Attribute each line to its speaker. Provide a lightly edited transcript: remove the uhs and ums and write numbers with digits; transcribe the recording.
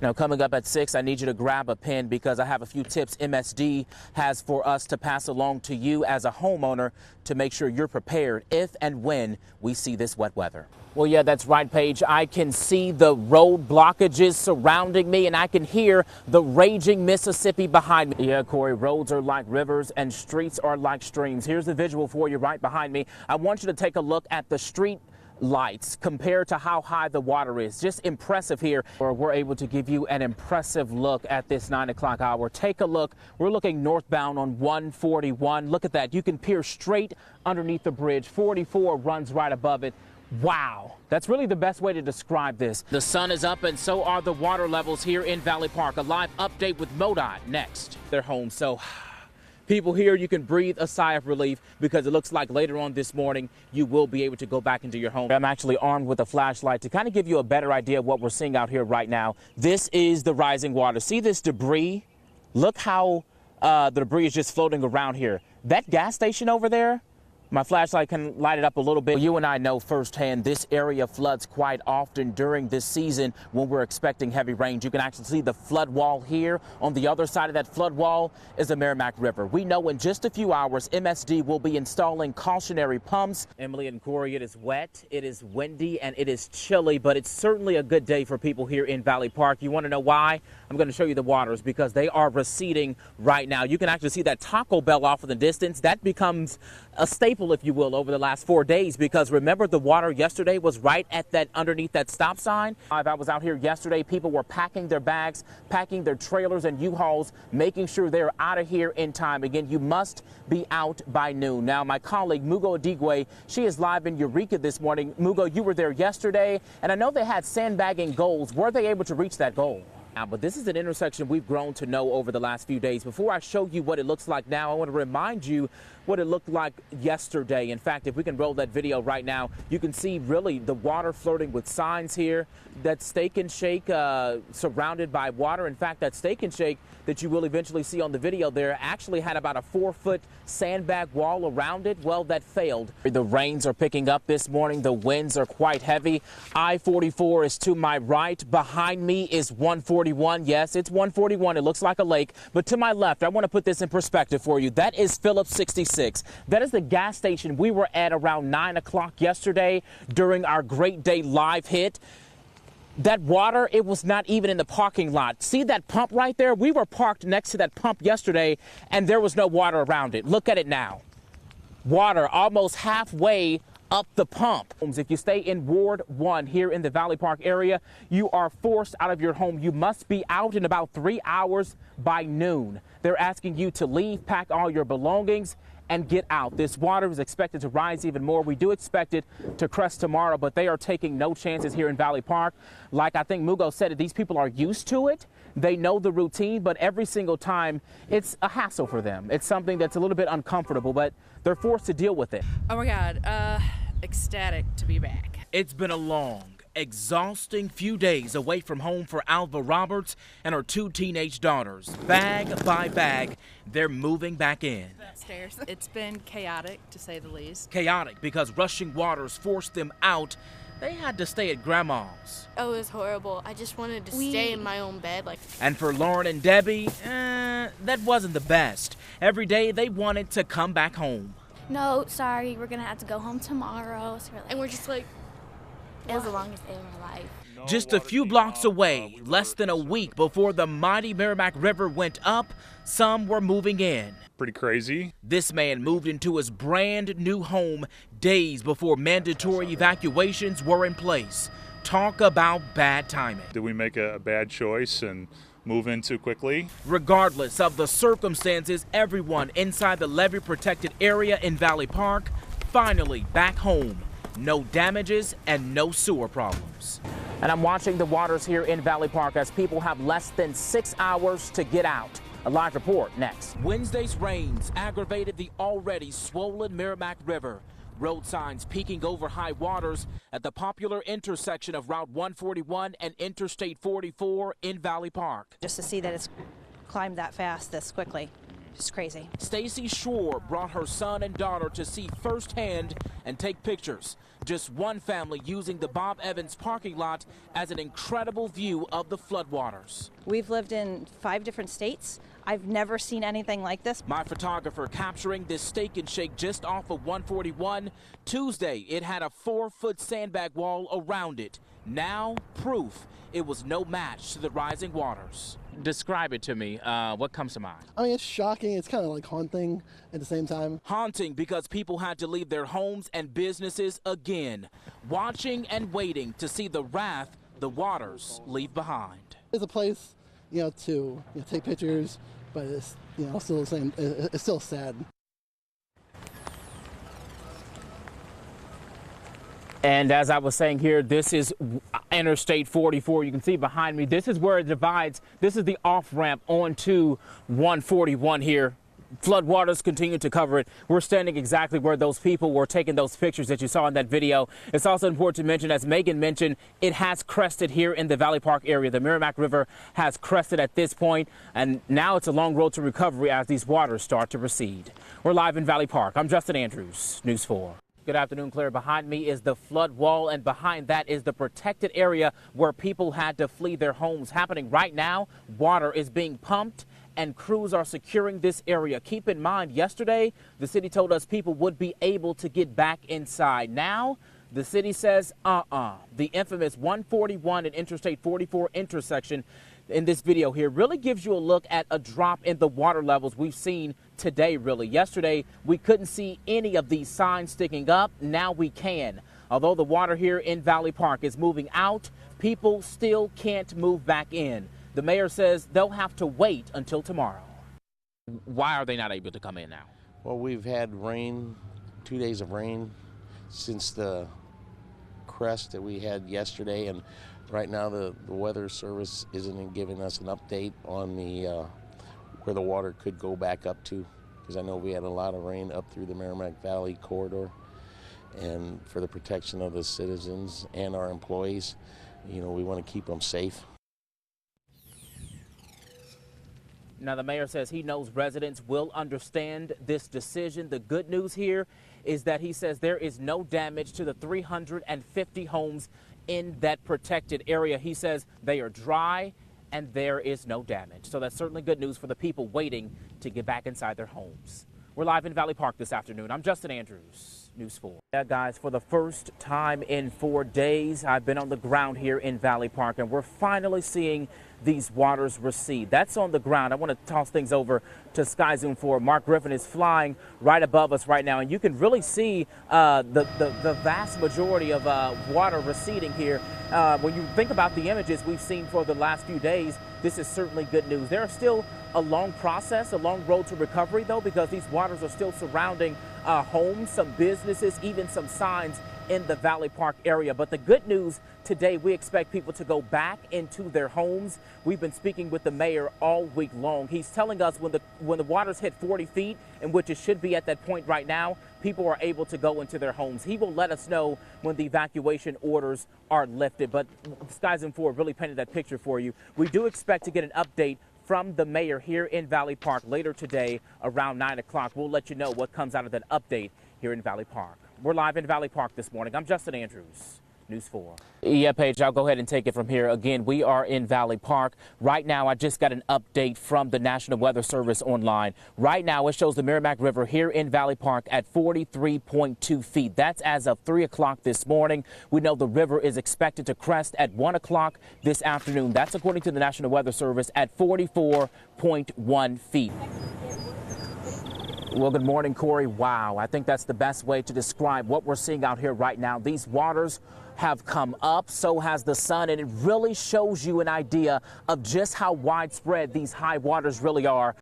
Speaker 1: Now, coming up at 6, I need you to grab a pen because I have a few tips MSD has for us to pass along to you as a homeowner to make sure you're prepared if and when we see this wet weather. Well, yeah, that's right, Paige. I can see the road blockages surrounding me, and I can hear the raging Mississippi behind me. Yeah, Corey, roads are like rivers and streets are like streams. Here's the visual for you right behind me. I want you to take a look at the street lights compared to how high the water is. Just impressive here. We're able to give you an impressive look at this 9 o'clock hour. Take a look. We're looking northbound on 141. Look at that. You can peer straight underneath the bridge. 44 runs right above it. Wow, that's really the best way to describe this. The sun is up and so are the water levels here in Valley Park. A live update with MoDOT next. They're home, so people here, you can breathe a sigh of relief because it looks like later on this morning you will be able to go back into your home. I'm actually armed with a flashlight to kind of give you a better idea of what we're seeing out here right now. This is the rising water. See this debris? Look how the debris is just floating around here. That gas station over there, my flashlight can light it up a little bit. You and I know firsthand this area floods quite often during this season when we're expecting heavy rains. You can actually see the flood wall here. On the other side of that flood wall is the Merrimack River. We know in just a few hours, MSD will be installing cautionary pumps. Emily and Corey, it is wet, it is windy, and it is chilly, but it's certainly a good day for people here in Valley Park. You want to know why? I'm going to show you the waters because they are receding right now. You can actually see that Taco Bell off in the distance. That becomes a staple, if you will, over the last 4 days because remember the water yesterday was right at that underneath that stop sign. I was out here yesterday. People were packing their bags, packing their trailers and U-Hauls, making sure they're out of here in time. Again, you must be out by noon. Now, my colleague Mugo Adigwe, she is live in Eureka this morning. Mugo, you were there yesterday, and I know they had sandbagging goals. Were they able to reach that goal? But this is an intersection we've grown to know over the last few days. Before I show you what it looks like now, I want to remind you what it looked like yesterday. In fact, if we can roll that video right now, you can see really the water flirting with signs here. That Steak and Shake surrounded by water. In fact, that Steak and Shake that you will eventually see on the video there actually had about a 4-foot sandbag wall around it. Well, that failed. The rains are picking up this morning. The winds are quite heavy. I-44 is to my right. Behind me is 141. Yes, it's 141. It looks like a lake. But to my left, I want to put this in perspective for you. That is Phillips 66. That is the gas station we were at around 9 o'clock yesterday during our Great Day live hit. That water, it was not even in the parking lot. See that pump right there? We were parked next to that pump yesterday, and there was no water around it. Look at it now. Water almost halfway up the pump. If you stay in Ward 1 here in the Valley Park area, you are forced out of your home. You must be out in about 3 hours by noon. They're asking you to leave, pack all your belongings, and get out. This water is expected to rise even more. We do expect it to crest tomorrow, but they are taking no chances here in Valley Park. Like I think Mugo said it, these people are used to it. They know the routine, but every single time it's a hassle for them. It's something that's a little bit uncomfortable, but they're forced to deal with it.
Speaker 2: Oh my God, ecstatic to be back.
Speaker 1: It's been a long, exhausting few days away from home for Alva Roberts and her 2 teenage daughters. Bag by bag, they're moving back in.
Speaker 2: Stairs. It's been chaotic, to say the least.
Speaker 1: Chaotic because rushing waters forced them out. They had to stay at Grandma's.
Speaker 3: Oh, it was horrible. I just wanted to stay in my own bed.
Speaker 1: And for Lauren and Debbie, that wasn't the best. Every day they wanted to come back home.
Speaker 4: No, sorry, we're gonna have to go home tomorrow. So
Speaker 3: and we're just like,
Speaker 4: it was the longest day of my life.
Speaker 1: Just a few blocks away, less than a week before the mighty Merrimack River went up, some were moving in.
Speaker 5: Pretty crazy.
Speaker 1: This man moved into his brand new home days before mandatory evacuations were in place. Talk about bad timing.
Speaker 5: Did we make a bad choice and move in too quickly?
Speaker 1: Regardless of the circumstances, everyone inside the levee protected area in Valley Park finally back home. No damages and no sewer problems. And I'm watching the waters here in Valley Park as people have less than 6 hours to get out. A live report next. Wednesday's rains aggravated the already swollen Merrimack River. Road signs peeking over high waters at the popular intersection of Route 141 and Interstate 44 in Valley Park.
Speaker 6: Just to see that it's climbed that fast this quickly. It's crazy.
Speaker 1: Stacy Shore brought her son and daughter to see firsthand and take pictures. Just one family using the Bob Evans parking lot as an incredible view of the floodwaters.
Speaker 6: We've lived in 5 different states. I've never seen anything like this.
Speaker 1: My photographer capturing this Steak and Shake just off of 141. Tuesday, it had a 4-foot sandbag wall around it. Now, proof it was no match to the rising waters. Describe it to me. What comes to mind?
Speaker 7: I mean, it's shocking. It's kind of like haunting at the same time.
Speaker 1: Haunting because people had to leave their homes and businesses again, watching and waiting to see the wrath the waters leave behind.
Speaker 7: It's a place, to take pictures, but it's, still the same. It's still sad.
Speaker 1: And as I was saying here, this is Interstate 44. You can see behind me, this is where it divides. This is the off-ramp onto 141 here. Floodwaters continue to cover it. We're standing exactly where those people were taking those pictures that you saw in that video. It's also important to mention, as Megan mentioned, it has crested here in the Valley Park area. The Merrimack River has crested at this point, and now it's a long road to recovery as these waters start to recede. We're live in Valley Park. I'm Justin Andrews, News 4. Good afternoon, Claire. Behind me is the flood wall, and behind that is the protected area where people had to flee their homes. Happening right now, water is being pumped and crews are securing this area. Keep in mind, yesterday, the city told us people would be able to get back inside. Now, the city says, The infamous 141 and Interstate 44 intersection in this video here really gives you a look at a drop in the water levels we've seen today, really. Yesterday, we couldn't see any of these signs sticking up. Now we can. Although the water here in Valley Park is moving out, people still can't move back in. The mayor says they'll have to wait until tomorrow. Why are they not able to come in now?
Speaker 8: Well, we've had rain, 2 days of rain since the crest that we had yesterday, and right now the Weather Service isn't giving us an update on the where the water could go back up to, because I know we had a lot of rain up through the Merrimack Valley corridor, and for the protection of the citizens and our employees, we want to keep them safe.
Speaker 1: Now, the mayor says he knows residents will understand this decision. The good news here is that he says there is no damage to the 350 homes in that protected area. He says they are dry and there is no damage. So that's certainly good news for the people waiting to get back inside their homes. We're live in Valley Park this afternoon. I'm Justin Andrews, News 4. Yeah, guys, for the first time in 4 days, I've been on the ground here in Valley Park, and we're finally seeing these waters recede. That's on the ground. I want to toss things over to Sky Zoom 4. Mark Griffin is flying right above us right now, and you can really see the vast majority of water receding here. When you think about the images we've seen for the last few days, this is certainly good news. There are still a long process, a long road to recovery, though, because these waters are still surrounding homes, some businesses, even some signs in the Valley Park area. But the good news today, we expect people to go back into their homes. We've been speaking with the mayor all week long. He's telling us when the waters hit 40 feet, in which it should be at that point right now, people are able to go into their homes. He will let us know when the evacuation orders are lifted. But Sky Zoom 4 really painted that picture for you. We do expect to get an update from the mayor here in Valley Park later today around 9 o'clock. We'll let you know what comes out of that update here in Valley Park. We're live in Valley Park this morning. I'm Justin Andrews, News 4. Yeah, Paige, I'll go ahead and take it from here. Again, we are in Valley Park. Right now, I just got an update from the National Weather Service online. Right now, it shows the Merrimack River here in Valley Park at 43.2 feet. That's as of 3 o'clock this morning. We know the river is expected to crest at 1 o'clock this afternoon. That's according to the National Weather Service at 44.1 feet. Well, good morning, Corey. Wow, I think that's the best way to describe what we're seeing out here right now. These waters have come up, so has the sun, and it really shows you an idea of just how widespread these high waters really are.